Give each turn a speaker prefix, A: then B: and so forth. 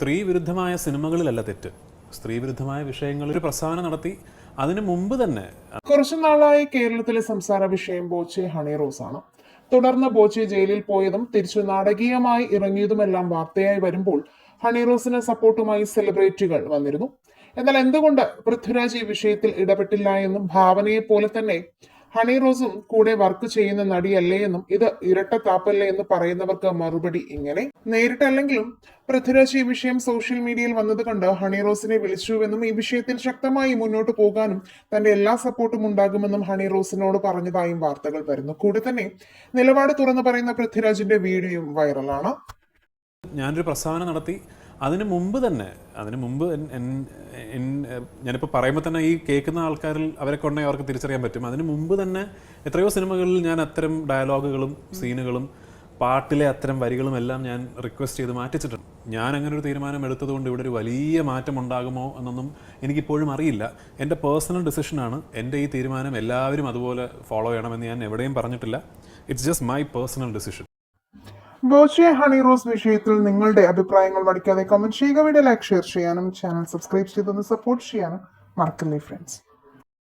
A: സ്ത്രീ വിരുദ്ധമായ സിനിമകളിലല്ല തെറ്റ്. സ്ത്രീ വിരുദ്ധമായ വിഷയങ്ങളിൽ ഒരു പ്രസ്താവന നടത്തി അതിനു മുമ്പ് തന്നെ.
B: കുറച്ചു നാളായി കേരളത്തിലെ സംസാര വിഷയം ബോച്ചെ ഹണി റോസ് ആണ്. തുടർന്ന് ബോച്ചെ ജയിലിൽ പോയതും തിരിച്ചു നാടകീയമായി ഇറങ്ങിയതുമെല്ലാം വാർത്തയായി വരുമ്പോൾ ഹണി റോസിന് സപ്പോർട്ടുമായി സെലിബ്രിറ്റികൾ വന്നിരുന്നു. എന്നാൽ എന്തുകൊണ്ട് പൃഥ്വിരാജ് ഈ വിഷയത്തിൽ ഇടപെട്ടില്ല എന്നും ഭാവനയെ പോലെ തന്നെ ഹണി റോസും കൂടെ വർക്ക് ചെയ്യുന്ന നടിയല്ലേ എന്നും ഇത് ഇരട്ടത്താപ്പല്ലേ എന്ന് പറയുന്നവർക്ക് മറുപടി ഇങ്ങനെ. നേരിട്ടല്ലെങ്കിലും പൃഥ്വിരാജ് ഈ വിഷയം സോഷ്യൽ മീഡിയയിൽ വന്നത് കണ്ട് ഹണി റോസിനെ വിളിച്ചുവെന്നും ഈ വിഷയത്തിൽ ശക്തമായി മുന്നോട്ട് പോകാനും തന്റെ എല്ലാ സപ്പോർട്ടും ഉണ്ടാകുമെന്നും ഹണി റോസിനോട് പറഞ്ഞതായും വാർത്തകൾ വരുന്നു. കൂടെ തന്നെ നിലപാട് തുറന്നു പറയുന്ന പൃഥ്വിരാജിന്റെ വീഡിയോയും വൈറലാണ്.
A: ഞാനൊരു പ്രസ്താവന നടത്തി അതിനു മുമ്പ് ഞാനിപ്പോൾ പറയുമ്പോൾ തന്നെ ഈ കേൾക്കുന്ന ആൾക്കാരിൽ അവരെ കൊണ്ടേ അവർക്ക് തിരിച്ചറിയാൻ പറ്റും. അതിനു മുമ്പ് തന്നെ എത്രയോ സിനിമകളിൽ ഞാൻ അത്തരം ഡയലോഗുകളും സീനുകളും പാട്ടിലെ അത്തരം വരികളും എല്ലാം ഞാൻ റിക്വസ്റ്റ് ചെയ്ത് മാറ്റിച്ചിട്ടുണ്ട്. ഞാൻ അങ്ങനെ ഒരു തീരുമാനം എടുത്തതുകൊണ്ട് ഇവിടെ ഒരു വലിയ മാറ്റം ഉണ്ടാകുമോ എന്നൊന്നും എനിക്കിപ്പോഴും അറിയില്ല. എൻ്റെ പേഴ്സണൽ ഡിസിഷനാണ്. എൻ്റെ ഈ തീരുമാനം എല്ലാവരും അതുപോലെ ഫോളോ ചെയ്യണമെന്ന് ഞാൻ എവിടെയും പറഞ്ഞിട്ടില്ല. It's just my personal decision.
B: Boche Honey Rose വിഷയത്തിൽ നിങ്ങളുടെ അഭിപ്രായങ്ങൾ മടിക്കാതെ കമന്റ് ചെയ്യുക. വീഡിയോ ലൈക്ക് ഷെയർ ചെയ്യാനും ചാനൽ സബ്സ്ക്രൈബ് ചെയ്തൊന്ന് സപ്പോർട്ട് ചെയ്യാനും മറക്കല്ലേ ഫ്രണ്ട്സ്.